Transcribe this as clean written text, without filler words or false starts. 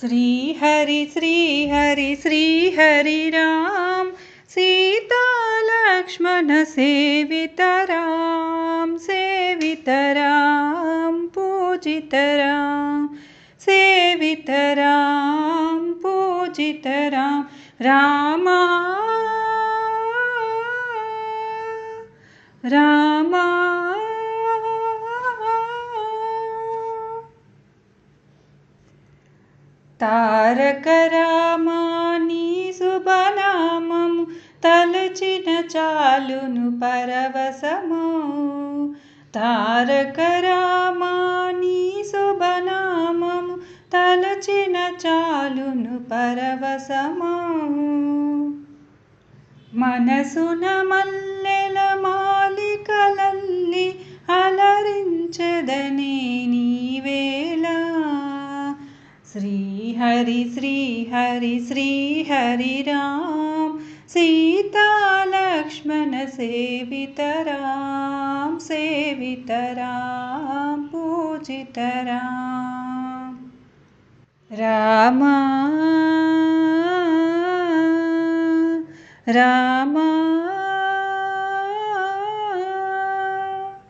श्री हरि श्री हरि राम सीता लक्ष्मण सेवित राम पूजित राम सेवित राम पूजित राम रामा रामा తారక రామాని శుభనామము తలచిన చాలును పరవశము తారక రామాని శుభనామము తలచిన చాలును పరవశము మనసున మల్లెల మాలికలల్లి అలరించెదనే నీవేళ श्री हरि राम सीता लक्ष्मण सेवित राम पूजित राम रामा रामा